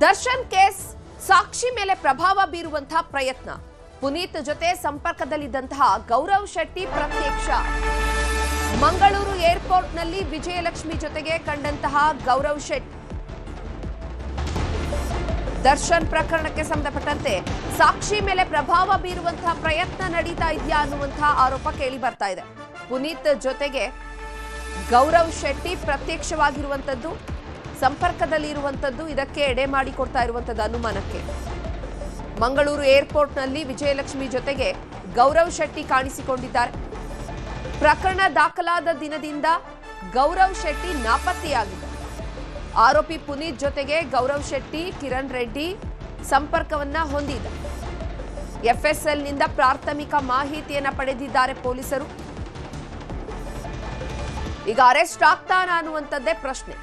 Darshan case ಸಾಕ್ಷಿ ಮೇಲೆ ಪ್ರಭಾವ ಬೀರುವಂತಹ ಪ್ರಯತ್ನ. ಪುನೀತ್ ಜೊತೆ ಸಂಪರ್ಕದಲ್ಲಿದ್ದಂತಹ ಗೌರವ್ ಶೆಟ್ಟಿ ಪ್ರತ್ಯಕ್ಷ. ಮಂಗಳೂರು ಏರ್ಪೋರ್ಟ್ನಲ್ಲಿ ವಿಜಯಲಕ್ಷ್ಮಿ ಜೊತೆಗೆ ಕಂಡಂತಹ ಗೌರವ್ ಶೆಟ್ಟಿ. ದರ್ಶನ್ ಪ್ರಕರಣಕ್ಕೆ ಸಂಬಂಧಪಟ್ಟಂತೆ ಸಾಕ್ಷಿ ಮೇಲೆ ಪ್ರಭಾವ ಬೀರುವಂತಹ ಪ್ರಯತ್ನ ನಡೀತಾ ಇದೆಯಾ ಅನ್ನುವಂತಹ ಆರೋಪ ಕೇಳಿ ಬರ್ತಾ ಇದೆ. ಪುನೀತ್ ಜೊತೆಗೆ ಗೌರವ್ ಶೆಟ್ಟಿ ಪ್ರತ್ಯಕ್ಷವಾಗಿರುವಂತದ್ದು, ಸಂಪರ್ಕದಲ್ಲಿ ಇರುವಂತದ್ದು ಇದಕ್ಕೆ ಎಡೆ ಮಾಡಿಕೊಡ್ತಾ ಇರುವಂತದ್ದು ಅನುಮಾನಕ್ಕೆ. ಮಂಗಳೂರು ಏರ್ಪೋರ್ಟ್ನಲ್ಲಿ ವಿಜಯಲಕ್ಷ್ಮಿ ಜೊತೆಗೆ ಗೌರವ್ ಶೆಟ್ಟಿ ಕಾಣಿಸಿಕೊಂಡಿದ್ದಾರೆ. ಪ್ರಕರಣ ದಾಖಲಾದ ದಿನದಿಂದ ಗೌರವ್ ಶೆಟ್ಟಿ ನಾಪತ್ತೆಯಾಗಿದ್ದಾರೆ. ಆರೋಪಿ ಪುನೀತ್ ಜೊತೆಗೆ ಗೌರವ್ ಶೆಟ್ಟಿ, ಕಿರಣ್ ರೆಡ್ಡಿ ಸಂಪರ್ಕವನ್ನ ಹೊಂದಿದ. ಎಫ್ಎಸ್ಎಲ್ನಿಂದ ಪ್ರಾಥಮಿಕ ಮಾಹಿತಿಯನ್ನ ಪಡೆದಿದ್ದಾರೆ ಪೊಲೀಸರು. ಈಗ ಅರೆಸ್ಟ್ ಆಗ್ತಾನಾ ಅನ್ನುವಂಥದ್ದೇ ಪ್ರಶ್ನೆ.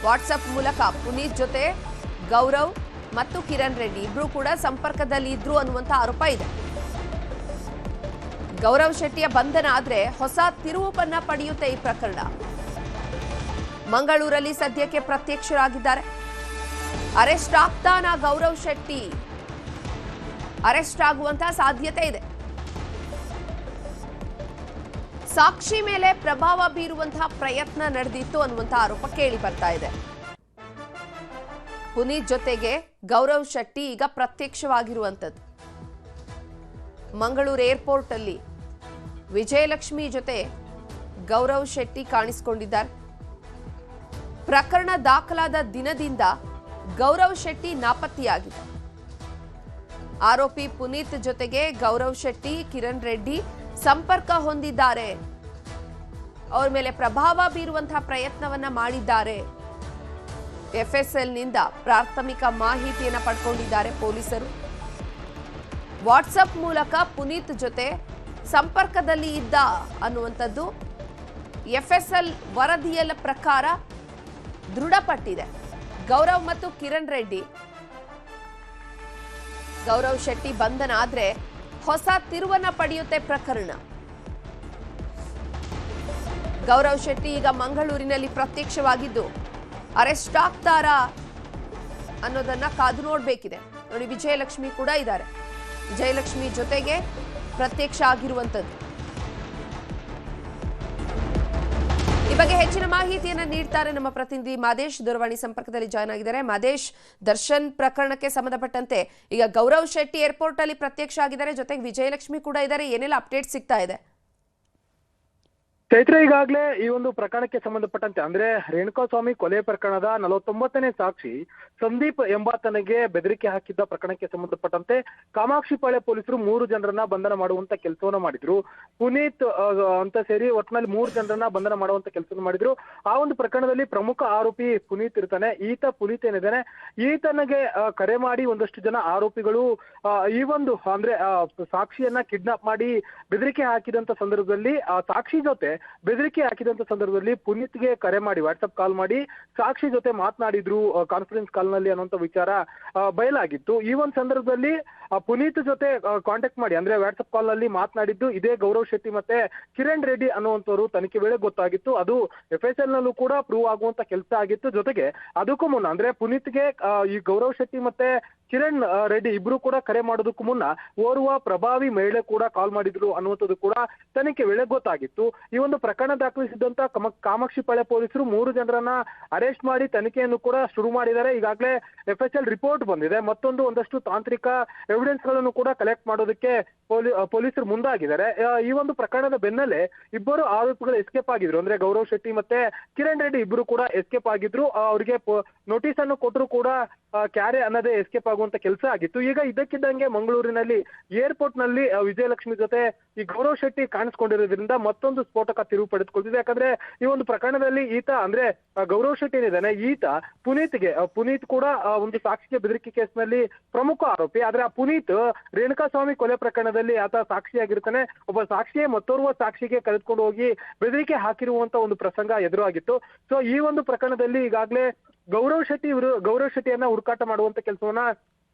ವಾಟ್ಸ್ಆಪ್ ಮೂಲಕ ಪುನೀತ್ ಜೊತೆ ಗೌರವ್ ಮತ್ತು ಕಿರಣ್ ರೆಡ್ಡಿ ಇಬ್ರು ಕೂಡ ಸಂಪರ್ಕದಲ್ಲಿ ಇದ್ರು ಅನ್ನುವಂಥ ಆರೋಪ ಇದೆ. ಗೌರವ್ ಶೆಟ್ಟಿಯ ಬಂಧನ ಆದ್ರೆ ಹೊಸ ತಿರುವನ್ನ ಪಡೆಯುತ್ತೆ ಈ ಪ್ರಕರಣ. ಮಂಗಳೂರಲ್ಲಿ ಸದ್ಯಕ್ಕೆ ಪ್ರತ್ಯಕ್ಷರಾಗಿದ್ದಾರೆ. ಅರೆಸ್ಟ್ ಆಗ್ತಾನಾ ಗೌರವ್ ಶೆಟ್ಟಿ? ಅರೆಸ್ಟ್ ಆಗುವಂತಹ ಸಾಧ್ಯತೆ ಇದೆ. ಸಾಕ್ಷಿ ಮೇಲೆ ಪ್ರಭಾವ ಬೀರುವಂತಹ ಪ್ರಯತ್ನ ನಡೆದಿತ್ತು ಅನ್ನುವಂತಹ ಆರೋಪ ಕೇಳಿ ಬರ್ತಾ ಇದೆ. ಪುನೀತ್ ಜೊತೆಗೆ ಗೌರವ್ ಶೆಟ್ಟಿ ಈಗ ಪ್ರತ್ಯಕ್ಷವಾಗಿರುವಂತದ್ದು. ಮಂಗಳೂರು ಏರ್ಪೋರ್ಟ್ ಅಲ್ಲಿ ವಿಜಯಲಕ್ಷ್ಮಿ ಜೊತೆ ಗೌರವ್ ಶೆಟ್ಟಿ ಕಾಣಿಸಿಕೊಂಡಿದ್ದಾರೆ. ಪ್ರಕರಣ ದಾಖಲಾದ ದಿನದಿಂದ ಗೌರವ್ ಶೆಟ್ಟಿ ನಾಪತ್ತೆಯಾಗಿದೆ. ಆರೋಪಿ ಪುನೀತ್ ಜೊತೆಗೆ ಗೌರವ್ ಶೆಟ್ಟಿ, ಕಿರಣ್ ರೆಡ್ಡಿ ಸಂಪರ್ಕ ಹೊಂದಿದ್ದಾರೆ. ಅವರ ಮೇಲೆ ಪ್ರಭಾವ ಬೀರುವಂತಹ ಪ್ರಯತ್ನವನ್ನ ಮಾಡಿದ್ದಾರೆ. ಎಫ್ಎಸ್ಎಲ್ನಿಂದ ಪ್ರಾಥಮಿಕ ಮಾಹಿತಿಯನ್ನ ಪಡ್ಕೊಂಡಿದ್ದಾರೆ ಪೊಲೀಸರು. ವಾಟ್ಸಪ್ ಮೂಲಕ ಪುನೀತ್ ಜೊತೆ ಸಂಪರ್ಕದಲ್ಲಿ ಇದ್ದ ಅನ್ನುವಂಥದ್ದು ಎಫ್ಎಸ್ಎಲ್ ವರದಿಯ ಪ್ರಕಾರ ದೃಢಪಟ್ಟಿದೆ. ಗೌರವ್ ಮತ್ತು ಕಿರಣ್ ರೆಡ್ಡಿ, ಗೌರವ್ ಶೆಟ್ಟಿ ಬಂಧನ ಆದ್ರೆ ಹೊಸ ತಿರುವನ್ನ ಪಡೆಯುತ್ತೆ ಪ್ರಕರಣ. ಗೌರವ್ ಶೆಟ್ಟಿ ಈಗ ಮಂಗಳೂರಿನಲ್ಲಿ ಪ್ರತ್ಯಕ್ಷವಾಗಿದ್ದು ಅರೆಸ್ಟ್ ಆಗ್ತಾರಾ ಅನ್ನೋದನ್ನ ಕಾದು ನೋಡ್ಬೇಕಿದೆ. ನೋಡಿ, ವಿಜಯಲಕ್ಷ್ಮಿ ಕೂಡ ಇದ್ದಾರೆ. ವಿಜಯಲಕ್ಷ್ಮಿ ಜೊತೆಗೆ ಪ್ರತ್ಯಕ್ಷ ಆಗಿರುವಂತದ್ದು. ಈ ಬಗ್ಗೆ ಹೆಚ್ಚಿನ ಮಾಹಿತಿಯನ್ನ ನೀಡ್ತಾರೆ ನಮ್ಮ ಪ್ರತಿನಿಧಿ ಮಾದೇಶ್. ದೂರವಾಣಿ ಸಂಪರ್ಕದಲ್ಲಿ ಜಾಯ್ನ್ ಆಗಿದ್ದಾರೆ. ಮಾದೇಶ್, ದರ್ಶನ್ ಪ್ರಕರಣಕ್ಕೆ ಸಂಬಂಧಪಟ್ಟಂತೆ ಈಗ ಗೌರವ್ ಶೆಟ್ಟಿ ಏರ್ಪೋರ್ಟ್ ಅಲ್ಲಿ ಪ್ರತ್ಯಕ್ಷ ಆಗಿದ್ದಾರೆ, ಜೊತೆಗೆ ವಿಜಯಲಕ್ಷ್ಮಿ ಕೂಡ ಇದ್ದಾರೆ. ಏನೆಲ್ಲ ಅಪ್ಡೇಟ್ ಸಿಗ್ತಾ ಇದೆ? ಚೈತ್ರ, ಈಗಾಗಲೇ ಈ ಒಂದು ಪ್ರಕರಣಕ್ಕೆ ಸಂಬಂಧಪಟ್ಟಂತೆ ಅಂದ್ರೆ ರೇಣುಕಾಸ್ವಾಮಿ ಕೊಲೆ ಪ್ರಕರಣದ 49ನೇ ಸಾಕ್ಷಿ ಸಂದೀಪ್ ಎಂಬಾತನಿಗೆ ಬೆದರಿಕೆ ಹಾಕಿದ್ದ ಪ್ರಕರಣಕ್ಕೆ ಸಂಬಂಧಪಟ್ಟಂತೆ ಕಾಮಾಕ್ಷಿಪಾಳ್ಯ ಪೊಲೀಸರು 3 ಜನರನ್ನ ಬಂಧನ ಮಾಡುವಂತ ಕೆಲಸವನ್ನ ಮಾಡಿದ್ರು. ಪುನೀತ್ ಅಂತ ಸೇರಿ ಒಟ್ಟಿನಲ್ಲಿ 3 ಜನರನ್ನ ಬಂಧನ ಮಾಡುವಂತ ಕೆಲಸವನ್ನು ಮಾಡಿದ್ರು. ಆ ಒಂದು ಪ್ರಕರಣದಲ್ಲಿ ಪ್ರಮುಖ ಆರೋಪಿ ಪುನೀತ್ ಇರ್ತಾನೆ. ಪುನೀತ್ ಏನಿದ್ದಾನೆ, ಈತನಿಗೆ ಕರೆ ಮಾಡಿ ಒಂದಷ್ಟು ಜನ ಆರೋಪಿಗಳು ಈ ಒಂದು ಅಂದ್ರೆ ಸಾಕ್ಷಿಯನ್ನ ಕಿಡ್ನಾಪ್ ಮಾಡಿ ಬೆದರಿಕೆ ಹಾಕಿದಂತ ಸಂದರ್ಭದಲ್ಲಿ ಆ ಸಾಕ್ಷಿ ಜೊತೆ ಬೆದರಿಕೆ ಹಾಕಿದಂತ ಸಂದರ್ಭದಲ್ಲಿ ಪುನೀತ್ಗೆ ಕರೆ ಮಾಡಿ ವಾಟ್ಸ್ಆಪ್ ಕಾಲ್ ಮಾಡಿ ಸಾಕ್ಷಿ ಜೊತೆ ಮಾತನಾಡಿದ್ರು ಕಾನ್ಫರೆನ್ಸ್ ಕಾಲ್ ನಲ್ಲಿ ಅನ್ನುವಂತ ವಿಚಾರ ಬಯಲಾಗಿತ್ತು. ಈ ಒಂದು ಸಂದರ್ಭದಲ್ಲಿ ಪುನೀತ್ ಜೊತೆ ಕಾಂಟ್ಯಾಕ್ಟ್ ಮಾಡಿ ಅಂದ್ರೆ ವಾಟ್ಸ್ಆಪ್ ಕಾಲ್ ನಲ್ಲಿ ಮಾತನಾಡಿದ್ದು ಇದೇ ಗೌರವ್ ಶೆಟ್ಟಿ ಮತ್ತೆ ಕಿರಣ್ ರೆಡ್ಡಿ ಅನ್ನುವಂಥವ್ರು ತನಿಖೆ ವೇಳೆ ಗೊತ್ತಾಗಿತ್ತು. ಅದು ಎಫ್ಎಸ್ಎಲ್ ನಲ್ಲೂ ಕೂಡ ಪ್ರೂವ್ ಆಗುವಂತ ಕೆಲಸ ಆಗಿತ್ತು. ಜೊತೆಗೆ ಅದಕ್ಕೂ ಮುನ್ನ ಅಂದ್ರೆ ಪುನೀತ್ಗೆ ಈ ಗೌರವ್ ಶೆಟ್ಟಿ ಮತ್ತೆ ಕಿರಣ್ ರೆಡ್ಡಿ ಇಬ್ರು ಕೂಡ ಕರೆ ಮಾಡೋದಕ್ಕೂ ಮುನ್ನ ಓರ್ವ ಪ್ರಭಾವಿ ಮಹಿಳೆ ಕೂಡ ಕಾಲ್ ಮಾಡಿದ್ರು ಅನ್ನುವಂಥದ್ದು ಕೂಡ ತನಿಖೆ ವೇಳೆ ಗೊತ್ತಾಗಿತ್ತು. ಈ ಒಂದು ಪ್ರಕರಣ ದಾಖಲಿಸಿದಂತ ಕಾಮಾಕ್ಷಿಪಾಳ್ಯ ಪೊಲೀಸರು 3 ಜನರನ್ನ ಅರೆಸ್ಟ್ ಮಾಡಿ ತನಿಖೆಯನ್ನು ಕೂಡ ಶುರು ಮಾಡಿದ್ದಾರೆ. ಈಗಾಗಲೇ ಎಫ್ಎಸ್ಎಲ್ ರಿಪೋರ್ಟ್ ಬಂದಿದೆ. ಒಂದಷ್ಟು ತಾಂತ್ರಿಕ ಎವಿಡೆನ್ಸ್ ಗಳನ್ನು ಕೂಡ ಕಲೆಕ್ಟ್ ಮಾಡೋದಕ್ಕೆ ಪೊಲೀಸರು ಮುಂದಾಗಿದ್ದಾರೆ. ಈ ಒಂದು ಪ್ರಕರಣದ ಬೆನ್ನಲ್ಲೇ ಇಬ್ಬರು ಆರೋಪಿಗಳು ಎಸ್ಕೇಪ್ ಆಗಿದ್ರು. ಅಂದ್ರೆ ಗೌರವ್ ಶೆಟ್ಟಿ ಮತ್ತೆ ಕಿರಣ್ ರೆಡ್ಡಿ ಇಬ್ಬರು ಕೂಡ ಎಸ್ಕೇಪ್ ಆಗಿದ್ರು. ಅವರಿಗೆ ನೋಟಿಸ್ ಅನ್ನು ಕೊಟ್ಟರು ಕೂಡ ಕ್ಯಾರೆ ಅನ್ನೋದೇ ಎಸ್ಕೇಪ್ ಆಗುವಂತ ಕೆಲಸ ಆಗಿತ್ತು. ಈಗ ಇದಕ್ಕಿದ್ದಂಗೆ ಮಂಗಳೂರಿನಲ್ಲಿ ಏರ್ಪೋರ್ಟ್ ನಲ್ಲಿ ವಿಜಯಲಕ್ಷ್ಮಿ ಜೊತೆ ಈ ಗೌರವ್ ಶೆಟ್ಟಿ ಕಾಣಿಸ್ಕೊಂಡಿರೋದ್ರಿಂದ ಮತ್ತೊಂದು ಸ್ಫೋಟಕ ತಿರುವು ಪಡೆದುಕೊಳ್ತಿದೆ. ಯಾಕಂದ್ರೆ ಈ ಒಂದು ಪ್ರಕರಣದಲ್ಲಿ ಈತ ಅಂದ್ರೆ ಗೌರವ್ ಶೆಟ್ಟಿ ಏನಿದ್ದಾನೆ, ಈತ ಪುನೀತ್ ಕೂಡ ಒಂದು ಸಾಕ್ಷಿಗೆ ಬೆದರಿಕೆ ಕೇಸ್ ನಲ್ಲಿ ಪ್ರಮುಖ ಆರೋಪಿ. ಆದ್ರೆ ಆ ಪುನೀತ್ ರೇಣುಕಾಸ್ವಾಮಿ ಕೊಲೆ ಪ್ರಕರಣದಲ್ಲಿ ಆತ ಸಾಕ್ಷಿಯಾಗಿರ್ತಾನೆ. ಒಬ್ಬ ಸಾಕ್ಷಿಯೇ ಮತ್ತೋರ್ವ ಸಾಕ್ಷಿಗೆ ಕರೆದುಕೊಂಡು ಹೋಗಿ ಬೆದರಿಕೆ ಹಾಕಿರುವಂತ ಒಂದು ಪ್ರಸಂಗ ಎದುರಾಗಿತ್ತು. ಸೊ ಈ ಒಂದು ಪ್ರಕರಣದಲ್ಲಿ ಈಗಾಗಲೇ ಗೌರವ್ ಶೆಟ್ಟಿಯನ್ನ ಹುಡುಕಾಟ ಮಾಡುವಂತ ಕೆಲಸವನ್ನ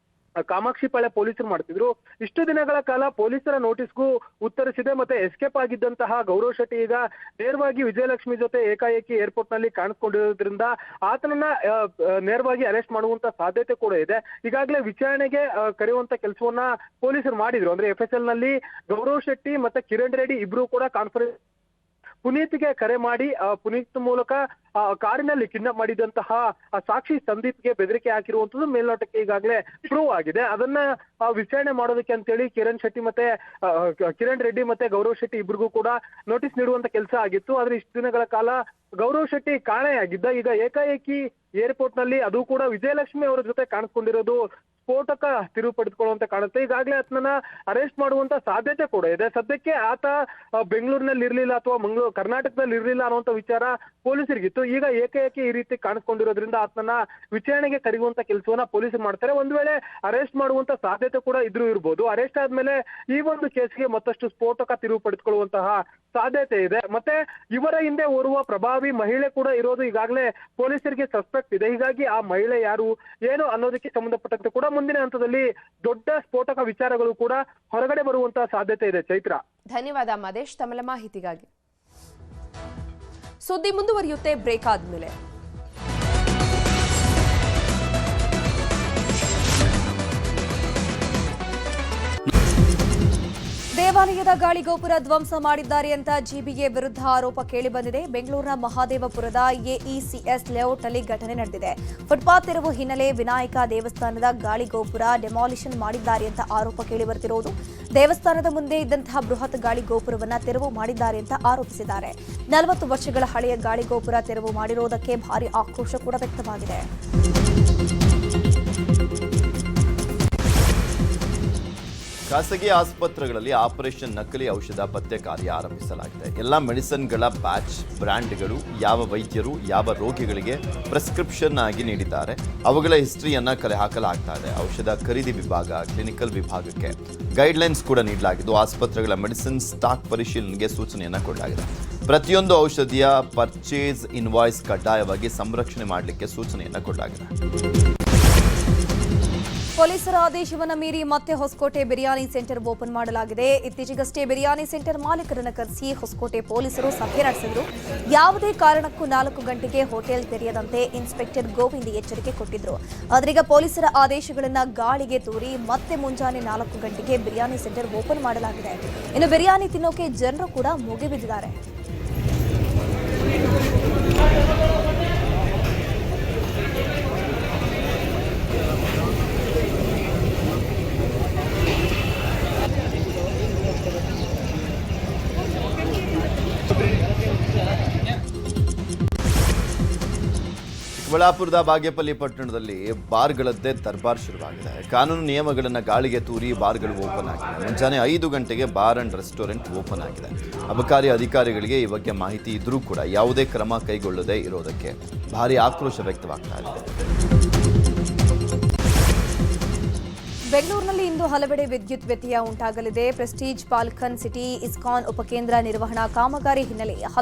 ಕಾಮಾಕ್ಷಿಪಾಳ್ಯ ಪೊಲೀಸರು ಮಾಡ್ತಿದ್ರು. ಇಷ್ಟು ದಿನಗಳ ಕಾಲ ಪೊಲೀಸರ ನೋಟಿಸ್ಗೂ ಉತ್ತರಿಸಿದೆ. ಮತ್ತೆ ಎಸ್ಕೇಪ್ ಆಗಿದ್ದಂತಹ ಗೌರವ್ ಶೆಟ್ಟಿ ಈಗ ನೇರವಾಗಿ ವಿಜಯಲಕ್ಷ್ಮಿ ಜೊತೆ ಏಕಾಏಕಿ ಏರ್ಪೋರ್ಟ್ ನಲ್ಲಿ ಕಾಣಿಸ್ಕೊಂಡಿರೋದ್ರಿಂದ ಆತನನ್ನ ನೇರವಾಗಿ ಅರೆಸ್ಟ್ ಮಾಡುವಂತ ಸಾಧ್ಯತೆ ಕೂಡ ಇದೆ. ಈಗಾಗಲೇ ವಿಚಾರಣೆಗೆ ಕರೆಯುವಂತ ಕೆಲಸವನ್ನ ಪೊಲೀಸರು ಮಾಡಿದ್ರು. ಅಂದ್ರೆ FSL ನಲ್ಲಿ ಗೌರವ್ ಶೆಟ್ಟಿ ಮತ್ತೆ ಕಿರಣ್ ರೆಡ್ಡಿ ಇಬ್ರು ಕೂಡ ಕಾನ್ಫರೆನ್ಸ್ ಪುನೀತ್ಗೆ ಕರೆ ಮಾಡಿ ಪುನೀತ್ ಮೂಲಕ ಕಾರಿನಲ್ಲಿ ಕಿಡ್ನಾಪ್ ಮಾಡಿದಂತಹ ಸಾಕ್ಷಿ ಸಂದೀಪ್ಗೆ ಬೆದರಿಕೆ ಹಾಕಿರುವಂತದ್ದು ಮೇಲ್ನೋಟಕ್ಕೆ ಈಗಾಗಲೇ ಪ್ರೂವ್ ಆಗಿದೆ. ಅದನ್ನ ವಿಚಾರಣೆ ಮಾಡೋದಕ್ಕೆ ಅಂತೇಳಿ ಕಿರಣ್ ರೆಡ್ಡಿ ಮತ್ತೆ ಗೌರವ್ ಶೆಟ್ಟಿ ಇಬ್ರಿಗೂ ಕೂಡ ನೋಟಿಸ್ ನೀಡುವಂತ ಕೆಲಸ ಆಗಿತ್ತು. ಆದ್ರೆ ಇಷ್ಟು ದಿನಗಳ ಕಾಲ ಗೌರವ್ ಶೆಟ್ಟಿ ಕಾಣೆಯಾಗಿದ್ದ. ಈಗ ಏಕಾಏಕಿ ಏರ್ಪೋರ್ಟ್ ನಲ್ಲಿ ಅದು ಕೂಡ ವಿಜಯಲಕ್ಷ್ಮಿ ಅವರ ಜೊತೆ ಕಾಣಿಸ್ಕೊಂಡಿರೋದು ಸ್ಫೋಟಕ ತಿರುವು ಪಡೆದುಕೊಳ್ಳುವಂತ ಕಾಣುತ್ತೆ. ಈಗಾಗಲೇ ಆತನನ್ನ ಅರೆಸ್ಟ್ ಮಾಡುವಂತ ಸಾಧ್ಯತೆ ಕೂಡ ಇದೆ. ಸದ್ಯಕ್ಕೆ ಆತ ಬೆಂಗಳೂರಿನಲ್ಲಿ ಇರ್ಲಿಲ್ಲ ಅಥವಾ ಕರ್ನಾಟಕದಲ್ಲಿ ಇರ್ಲಿಲ್ಲ ಅನ್ನುವಂತ ವಿಚಾರ ಪೊಲೀಸರಿಗಿತ್ತು. ಈಗ ಏಕಾಏಕಿ ಈ ರೀತಿ ಕಾಣಿಸ್ಕೊಂಡಿರೋದ್ರಿಂದ ಆತನನ್ನ ವಿಚಾರಣೆಗೆ ಕರೆಯುವಂತ ಕೆಲಸವನ್ನ ಪೊಲೀಸರು ಮಾಡ್ತಾರೆ. ಒಂದ್ ವೇಳೆ ಅರೆಸ್ಟ್ ಮಾಡುವಂತ ಸಾಧ್ಯತೆ ಕೂಡ ಇರ್ಬೋದು. ಅರೆಸ್ಟ್ ಆದ್ಮೇಲೆ ಈ ಒಂದು ಕೇಸ್ಗೆ ಮತ್ತಷ್ಟು ಸ್ಫೋಟಕ ತಿರುವು ಪಡೆದುಕೊಳ್ಳುವಂತಹ ಸಾಧ್ಯತೆ ಇದೆ. ಮತ್ತೆ ಇವರ ಹಿಂದೆ ಓರ್ವ ಪ್ರಭಾವಿ ಮಹಿಳೆ ಕೂಡ ಇರೋದು ಈಗಾಗಲೇ ಪೊಲೀಸರಿಗೆ ಸಸ್ಪೆಕ್ಟ್ ಇದೆ. ಹೀಗಾಗಿ ಆ ಮಹಿಳೆ ಯಾರು ಏನು ಅನ್ನೋದಕ್ಕೆ ಸಂಬಂಧಪಟ್ಟಂತೆ ಕೂಡ ಮುಂದಿನ ಹಂತದಲ್ಲಿ ದೊಡ್ಡ ಸ್ಫೋಟಕ ವಿಚಾರಗಳು ಕೂಡ ಹೊರಗಡೆ ಬರುವಂತಹ ಸಾಧ್ಯತೆ ಇದೆ. ಚೈತ್ರ, ಧನ್ಯವಾದ ಮದೇಶ್ ತಮ್ಮ ಮಾಹಿತಿಗಾಗಿ. ಸುದ್ದಿ ಮುಂದುವರಿಯುತ್ತೆ ಬ್ರೇಕ್ ಆದ್ಮೇಲೆ. ದೇವಾಲಯದ ಗಾಳಿಗೋಪುರ ಧ್ವಂಸ ಮಾಡಿದ್ದಾರೆ ಅಂತ ಜಿಬಿಎ ವಿರುದ್ಧ ಆರೋಪ ಕೇಳಿಬಂದಿದೆ. ಬೆಂಗಳೂರಿನ ಮಹಾದೇವಪುರದ ಎಇಸಿಎಸ್ ಲೇಔಟ್ನಲ್ಲಿ ಘಟನೆ ನಡೆದಿದೆ. ಫುಟ್ಪಾತ್ ತೆರವು ಹಿನ್ನೆಲೆ ವಿನಾಯಕ ದೇವಸ್ಥಾನದ ಗಾಳಿಗೋಪುರ ಡೆಮಾಲಿಷನ್ ಮಾಡಿದ್ದಾರೆ ಅಂತ ಆರೋಪ ಕೇಳಿಬರುತ್ತಿರುವುದು. ದೇವಸ್ಥಾನದ ಮುಂದೆ ಇದ್ದಂತಹ ಬೃಹತ್ ಗಾಳಿಗೋಪುರವನ್ನ ತೆರವು ಮಾಡಿದ್ದಾರೆ ಅಂತ ಆರೋಪಿಸಿದ್ದಾರೆ. 40 ವರ್ಷಗಳ ಹಳೆಯ ಗಾಳಿಗೋಪುರ ತೆರವು ಮಾಡಿರುವುದಕ್ಕೆ ಭಾರಿ ಆಕ್ರೋಶ ಕೂಡ ವ್ಯಕ್ತವಾಗಿದೆ. ಖಾಸಗಿ ಆಸ್ಪತ್ರೆಗಳಲ್ಲಿ ಆಪರೇಷನ್ ನಕಲಿ ಔಷಧ ಪತ್ತೆ ಕಾರ್ಯ ಆರಂಭಿಸಲಾಗಿದೆ. ಎಲ್ಲ ಮೆಡಿಸಿನ್ಗಳ ಬ್ಯಾಚ್, ಬ್ರ್ಯಾಂಡ್ಗಳು, ಯಾವ ವೈದ್ಯರು ಯಾವ ರೋಗಿಗಳಿಗೆ ಪ್ರಿಸ್ಕ್ರಿಪ್ಷನ್ ಆಗಿ ನೀಡಿದ್ದಾರೆ ಅವುಗಳ ಹಿಸ್ಟ್ರಿಯನ್ನ ಕಲೆ ಹಾಕಲಾಗ್ತಾ ಇದೆ. ಔಷಧ ಖರೀದಿ ವಿಭಾಗ, ಕ್ಲಿನಿಕಲ್ ವಿಭಾಗಕ್ಕೆ ಗೈಡ್ಲೈನ್ಸ್ ಕೂಡ ನೀಡಲಾಗಿದ್ದು ಆಸ್ಪತ್ರೆಗಳ ಮೆಡಿಸಿನ್ ಸ್ಟಾಕ್ ಪರಿಶೀಲನೆಗೆ ಸೂಚನೆಯನ್ನ ಕೊಡಲಾಗಿದೆ. ಪ್ರತಿಯೊಂದು ಔಷಧಿಯ ಪರ್ಚೇಸ್ ಇನ್ವಾಯ್ಸ್ ಕಡ್ಡಾಯವಾಗಿ ಸಂರಕ್ಷಣೆ ಮಾಡಲಿಕ್ಕೆ ಸೂಚನೆಯನ್ನ ಕೊಡಲಾಗಿದೆ. ಪೊಲೀಸರ ಆದೇಶವನ್ನು ಮೀರಿ ಮತ್ತೆ ಹೊಸಕೋಟೆ ಬಿರಿಯಾನಿ ಸೆಂಟರ್ ಓಪನ್ ಮಾಡಲಾಗಿದೆ. ಇತ್ತೀಚೆಗಷ್ಟೇ ಬಿರಿಯಾನಿ ಸೆಂಟರ್ ಮಾಲೀಕರನ್ನು ಕರೆಸಿ ಹೊಸಕೋಟೆ ಪೊಲೀಸರು ಸಭೆ ನಡೆಸಿದರು. ಯಾವುದೇ ಕಾರಣಕ್ಕೂ 4 ಗಂಟೆಗೆ ಹೋಟೆಲ್ ತೆರೆಯದಂತೆ ಇನ್ಸ್ಪೆಕ್ಟರ್ ಗೋವಿಂದ್ ಎಚ್ಚರಿಕೆ ಕೊಟ್ಟಿದ್ರು. ಆದ್ರೀಗ ಪೊಲೀಸರ ಆದೇಶಗಳನ್ನು ಗಾಳಿಗೆ ತೂರಿ ಮತ್ತೆ ಮುಂಜಾನೆ 4 ಗಂಟೆಗೆ ಬಿರಿಯಾನಿ ಸೆಂಟರ್ ಓಪನ್ ಮಾಡಲಾಗಿದೆ. ಇನ್ನು ಬಿರಿಯಾನಿ ತಿನ್ನೋಕೆ ಜನರು ಕೂಡ ಮುಗಿಬಿದ್ದಿದ್ದಾರೆ. ಚಿಕ್ಕಬಳ್ಳಾಪುರದ ಬಾಗೇಪಲ್ಲಿ ಪಟ್ಟಣದಲ್ಲಿ ಬಾರ್ಗಳದ್ದೇ ದರ್ಬಾರ್ ಶುರುವಾಗಿದೆ. ಕಾನೂನು ನಿಯಮಗಳನ್ನು ಗಾಳಿಗೆ ತೂರಿ ಬಾರ್ಗಳು ಓಪನ್ ಆಗಿದೆ. ಮುಂಜಾನೆ 5 ಗಂಟೆಗೆ ಬಾರ್ ಅಂಡ್ ರೆಸ್ಟೋರೆಂಟ್ ಓಪನ್ ಆಗಿದೆ. ಅಬಕಾರಿ ಅಧಿಕಾರಿಗಳಿಗೆ ಈ ಬಗ್ಗೆ ಮಾಹಿತಿ ಇದ್ರೂ ಕೂಡ ಯಾವುದೇ ಕ್ರಮ ಕೈಗೊಳ್ಳದೇ ಇರೋದಕ್ಕೆ ಭಾರಿ ಆಕ್ರೋಶ ವ್ಯಕ್ತವಾಗ್ತಾ ಇದೆ. ಬೆಂಗಳೂರಿನಲ್ಲಿ ಇಂದು ಹಲವೆಡೆ ವಿದ್ಯುತ್ ವ್ಯತ್ಯಯ ಉಂಟಾಗಲಿದೆ. ಪ್ರೆಸ್ಟೀಜ್, ಪಾಲ್ಕನ್ ಸಿಟಿ, ಇಸ್ಕಾನ್ ಉಪಕೇಂದ್ರ ನಿರ್ವಹಣಾ ಕಾಮಗಾರಿ ಹಿನ್ನೆಲೆ